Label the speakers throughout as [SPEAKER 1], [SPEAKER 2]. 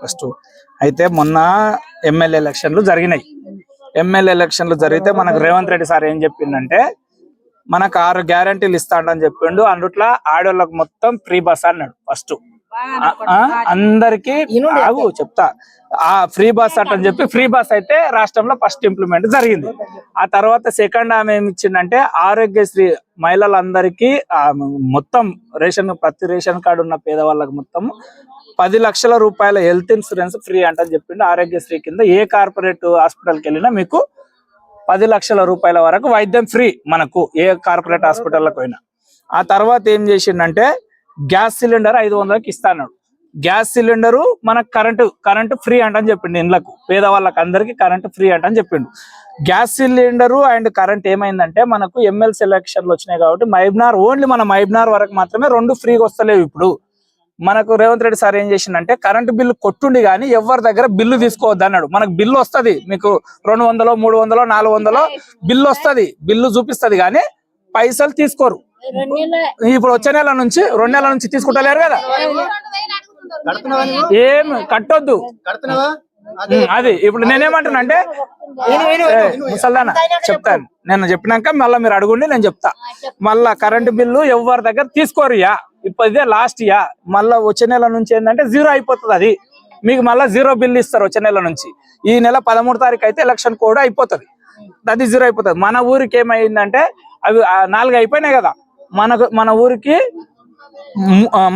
[SPEAKER 1] First అయితే మొన్న MLA ఎలక్షన్లు జరిగినాయి. ఎమ్మెల్యే ఎలక్షన్లు జరిగితే మనకు రేవంత్ రెడ్డి సార్ ఏం చెప్పిండంటే మనకు 6 గ్యారంటీలు ఇస్తాడని చెప్పిండు. అందుట్లో ఆడోళ్ళకు మొత్తం ఫ్రీ బస్ అన్నాడు. ఫస్ట్ అందరికి చెప్తా ఆ ఫ్రీ బస్ అని చెప్పి ఫ్రీ బస్ అయితే రాష్ట్రంలో ఫస్ట్ ఇంప్లిమెంట్ జరిగింది. ఆ తర్వాత సెకండ్ ఆమె ఏమి ఇచ్చిందంటే ఆరోగ్యశ్రీ మహిళలందరికీ మొత్తం ప్రతి రేషన్ కార్డు ఉన్న పేదవాళ్ళకి మొత్తం 10 లక్షల రూపాయల హెల్త్ ఇన్సూరెన్స్ ఫ్రీ అంటని చెప్పిండు. ఆరోగ్యశ్రీ కింద ఏ కార్పొరేట్ హాస్పిటల్కి వెళ్ళినా మీకు 10 లక్షల రూపాయల వరకు వైద్యం ఫ్రీ మనకు ఏ కార్పొరేట్ హాస్పిటల్కి పోయినా. ఆ తర్వాత ఏం చేసిండంటే గ్యాస్ సిలిండర్ 500కి ఇస్తాడు. గ్యాస్ సిలిండరు మనకు కరెంటు ఫ్రీ అంటని చెప్పిండు. ఇండ్లకు పేదవాళ్ళకి అందరికి కరెంటు ఫ్రీ అంటని చెప్పిండు. గ్యాస్ సిలిండరు అండ్ కరెంట్ ఏమైందంటే మనకు ఎమ్మెల్సీ ఎలక్షన్లు వచ్చినాయి కాబట్టి మహబూబ్నగర్ ఓన్లీ మన మహబూబ్నగర్ వరకు మాత్రమే 2 ఫ్రీగా వస్తలేవు. ఇప్పుడు మనకు రేవంత్ రెడ్డి సార్ ఏం చేసిండంటే కరెంటు బిల్లు కొట్టుండి కానీ ఎవరి దగ్గర బిల్లు తీసుకోవద్దు అన్నాడు. మనకు బిల్లు వస్తుంది, మీకు 200, 300, 400 బిల్లు వస్తుంది, బిల్లు చూపిస్తుంది కానీ పైసలు తీసుకోరు. ఇప్పుడు వచ్చే నెల నుంచి 2 నెలల నుంచి తీసుకుంటలేరు కదా, ఏం కట్టొద్దు. అది ఇప్పుడు నేనేమంటున్నా అంటే ముసల్దానా చెప్తాను, నేను చెప్పినాక మళ్ళీ మీరు అడుగుండి నేను చెప్తా. మళ్ళా కరెంటు బిల్లు ఎవరి దగ్గర తీసుకోరు. ఇప్పుడు ఇదే లాస్ట్ మళ్ళా వచ్చే నెల నుంచి ఏంటంటే 0 అయిపోతుంది. అది మీకు మళ్ళీ 0 బిల్లు ఇస్తారు వచ్చే నెల నుంచి. ఈ నెల 13వ తారీఖు అయితే ఎలక్షన్ కూడా అయిపోతుంది, అది 0 అయిపోతుంది. మన ఊరికి ఏమైందంటే అవి 4 అయిపోయినాయి కదా. మన ఊరికి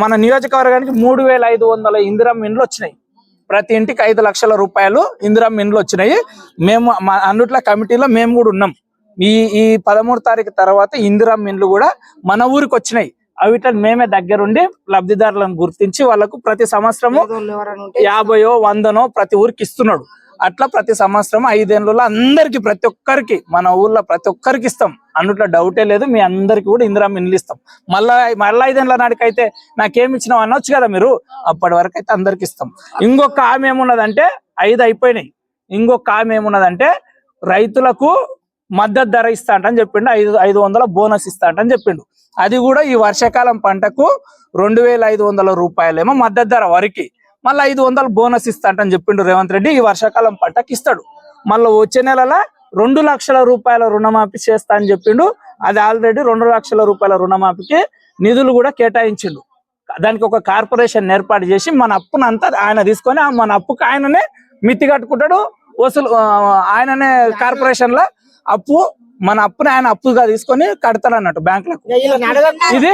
[SPEAKER 1] మన నియోజకవర్గానికి 3500 ఇందిరమ్మ ఇండ్లు వచ్చినాయి. ప్రతి ఇంటికి 5 లక్షల రూపాయలు ఇందిరమ్మ ఇండ్లు వచ్చినాయి. మేము అన్నిట్ల కమిటీలో మేము కూడా ఉన్నాం. ఈ 13వ తారీఖు తర్వాత ఇందిరమ్మ ఇండ్లు కూడా మన ఊరికి వచ్చినాయి. అవిటని మేమే దగ్గరుండి లబ్ధిదారులను గుర్తించి వాళ్ళకు ప్రతి సంవత్సరము 50 100 ప్రతి ఊరికి ఇస్తున్నాడు. అట్లా ప్రతి సంవత్సరం 5 ఏళ్ళలో అందరికి ప్రతి ఒక్కరికి మన ఊర్లో ప్రతి ఒక్కరికి ఇస్తాం. అన్నిట్లో డౌటే లేదు. మీ అందరికి కూడా ఇందిరమ్మ ఇండ్లు ఇస్తాం. మళ్ళీ 5 ఏళ్ళ నాటికైతే నాకేమి ఇచ్చినావు అనొచ్చు కదా మీరు. అప్పటి వరకు అయితే అందరికి ఇస్తాం. ఇంకొక ఆమె ఏమున్నదంటే 5 అయిపోయినాయి. ఇంకొక ఆమె ఏమున్నదంటే రైతులకు మద్దతు ధర ఇస్తా అంటని చెప్పిండు. 500 బోనస్ ఇస్తా అంటని చెప్పిండు. అది కూడా ఈ వర్షాకాలం పంటకు 2500 రూపాయలేమో మద్దతు ధర వరకు, మళ్ళీ 500 బోనస్ ఇస్తా అంటని చెప్పిండు రేవంత్ రెడ్డి. ఈ వర్షాకాలం పంటకి ఇస్తాడు. మళ్ళీ వచ్చే నెలల 2 లక్షల రూపాయల రుణమాఫీ చేస్తా అని చెప్పిండు. అది ఆల్రెడీ 2 లక్షల రూపాయల రుణమాఫీకి నిధులు కూడా కేటాయించిండు. దానికి ఒక కార్పొరేషన్ ఏర్పాటు చేసి మన అప్పునంతా ఆయన తీసుకొని మన అప్పుకి ఆయననే మిత్తి కట్టుకుంటాడు. వసూలు ఆయననే కార్పొరేషన్ లో అప్పు మన అప్పుని ఆయన అప్పుగా తీసుకొని కడతాడు అన్నట్టు బ్యాంకులకు. ఇది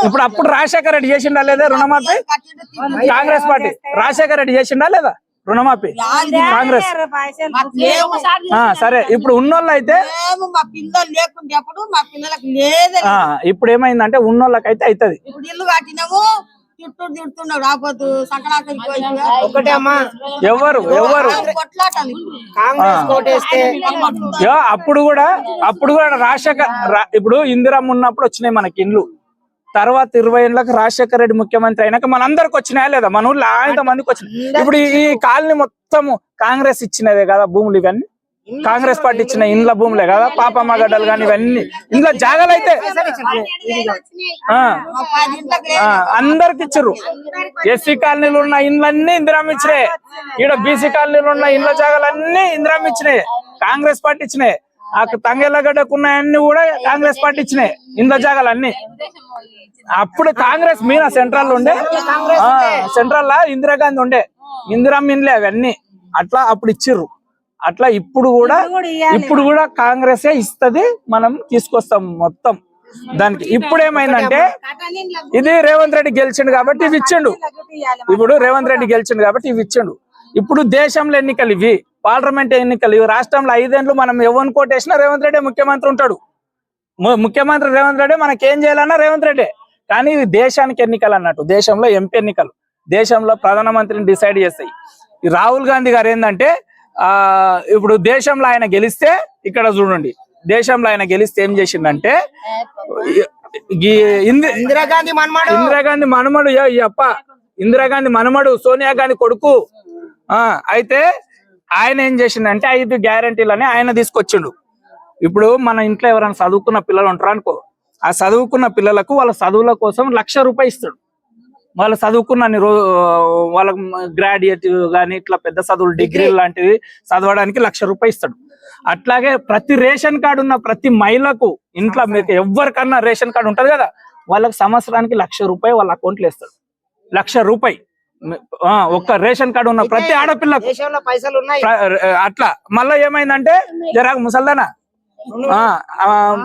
[SPEAKER 1] ఇప్పుడు అప్పుడు రాజశేఖర రెడ్డి చేసిండా లేదా రుణమాఫీ? కాంగ్రెస్ పార్టీ రాజశేఖర రెడ్డి చేసిండా లేదా రుణమాఫీ? కాంగ్రెస్. సరే ఇప్పుడు ఉన్నోళ్ళు అయితే ఇప్పుడు ఏమైందంటే ఉన్నోళ్ళకైతే అవుతుంది. ఎవరు అప్పుడు కూడా రాజశేఖర్ ఇప్పుడు ఇందిరమ్మ ఉన్నప్పుడు వచ్చినాయి మనకి ఇండ్లు. తర్వాత 20 ఏళ్ళకి రాజశేఖర రెడ్డి ముఖ్యమంత్రి అయినాక మనందరికి వచ్చినాయా లేదా? మన ఊళ్ళో 5 మందికి వచ్చినాయి. ఇప్పుడు ఈ కాలనీ మొత్తము కాంగ్రెస్ ఇచ్చినదే కదా భూములు. ఇవన్నీ కాంగ్రెస్ పార్టీ ఇచ్చిన ఇండ్ల భూములే కదా. పాపమ్మ గడ్డలు కానీ ఇవన్నీ ఇంట్లో జాగాలు అయితే అందరికి ఇచ్చారు. ఎస్సీ కాలనీలు ఉన్న ఇండ్లన్నీ ఇందిరమ్మ ఇచ్చినాయి. ఈడ బీసీ కాలనీలు ఉన్న ఇండ్ల జాగాలన్నీ ఇందిరమ్మ ఇచ్చినాయి, కాంగ్రెస్ పార్టీ ఇచ్చినాయి. ఆ తంగెళ్ళగడ్డకున్నాయన్నీ కూడా కాంగ్రెస్ పార్టీ ఇచ్చినాయి ఇండ్ల జాగాలన్నీ. అప్పుడు కాంగ్రెస్ మీన సెంట్రల్ ఉండే, సెంట్రల్ లా ఇందిరాగాంధీ ఉండే, ఇందిరమ్మ ఇండ్లే అవన్నీ. అట్లా అప్పుడు ఇచ్చిర్రు. అట్లా ఇప్పుడు కూడా కాంగ్రెసే ఇస్తది, మనం తీసుకొస్తాం మొత్తం దానికి. ఇప్పుడు ఏమైందంటే ఇది రేవంత్ రెడ్డి గెలిచిండు కాబట్టి ఇవి ఇచ్చిండు. ఇప్పుడు రేవంత్ రెడ్డి గెలిచిండు కాబట్టి ఇవి ఇచ్చిండు. ఇప్పుడు దేశంలో ఎన్నికలు ఇవి, పార్లమెంట్ ఎన్నికలు ఇవి. రాష్ట్రంలో 5 ఏళ్ళు మనం ఎవరిని కోటేసినా రేవంత్ రెడ్డి ముఖ్యమంత్రి ఉంటాడు. ముఖ్యమంత్రి రేవంత్ రెడ్డి మనకేం చేయాలన్నా రేవంత్ రెడ్డి. కానీ ఇది దేశానికి ఎన్నికలు అన్నట్టు. దేశంలో ఎంపీ ఎన్నికలు, దేశంలో ప్రధానమంత్రిని డిసైడ్ చేస్తాయి. ఈ రాహుల్ గాంధీ గారు ఏంటంటే ఇప్పుడు దేశంలో ఆయన గెలిస్తే, ఇక్కడ చూడండి, దేశంలో ఆయన గెలిస్తే ఏం చేసిందంటే ఇందిరాగాంధీ మనమడు ఇందిరాగాంధీ మనమడు సోనియా గాంధీ కొడుకు. అయితే ఆయన ఏం చేసిందంటే 5 గ్యారంటీలని ఆయన తీసుకొచ్చిండు. ఇప్పుడు మన ఇంట్లో ఎవరైనా చదువుకున్న పిల్లలు ఉంటారు అనుకో, ఆ చదువుకున్న పిల్లలకు వాళ్ళ చదువుల కోసం 1,00,000 రూపాయలు ఇస్తాడు. వాళ్ళు చదువుకున్న వాళ్ళకి గ్రాడ్యుయేట్ గానీ ఇట్లా పెద్ద చదువులు డిగ్రీ లాంటివి చదవడానికి ₹1,00,000 ఇస్తాడు. అట్లాగే ప్రతి రేషన్ కార్డు ఉన్న ప్రతి మహిళకు ఇంట్లో మీకు ఎవరికన్నా రేషన్ కార్డు ఉంటది కదా, వాళ్ళకి సంవత్సరానికి ₹1,00,000 వాళ్ళ అకౌంట్లో వేస్తాడు. ₹1,00,000 ఒక్క రేషన్ కార్డు ఉన్న ప్రతి ఆడపిల్లకు అట్లా. మళ్ళా ఏమైందంటే జరాకు ముసల్దానా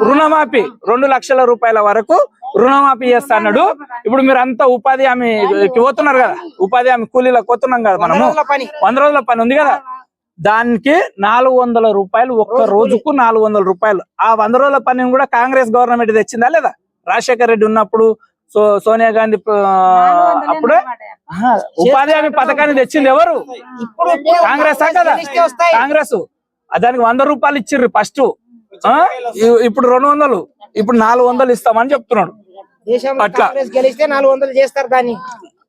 [SPEAKER 1] రుణమాఫీ ₹2,00,000 వరకు రుణమాఫీ చేస్తా అన్నాడు. ఇప్పుడు మీరు అంతా ఉపాధి హామీకి పోతున్నారు కదా, ఉపాధి హామీ కూలీలకు పోతున్నాం కదా మనము, 100 రోజుల పని ఉంది కదా, దానికి ₹400 ఒక్క రోజుకు ₹400. ఆ 100 రోజుల పనిని కూడా కాంగ్రెస్ గవర్నమెంట్ తెచ్చిందా లేదా? రాజశేఖర రెడ్డి ఉన్నప్పుడు, సోనియా గాంధీ అప్పుడే ఉపాధి హామీ పథకాన్ని తెచ్చింది ఎవరు? కాంగ్రెస్ కదా. కాంగ్రెస్ దానికి ₹100 ఇచ్చిర్రు ఫస్ట్, ఇప్పుడు 200, ఇప్పుడు 400 ఇస్తామని చెప్తున్నాడు. అట్లా
[SPEAKER 2] గెలిస్తే 400 చేస్తారు దాన్ని.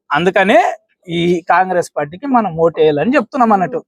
[SPEAKER 1] అందుకనే ఈ కాంగ్రెస్ పార్టీకి మనం ఓటేయాలని చెప్తున్నాం అన్నట్టు.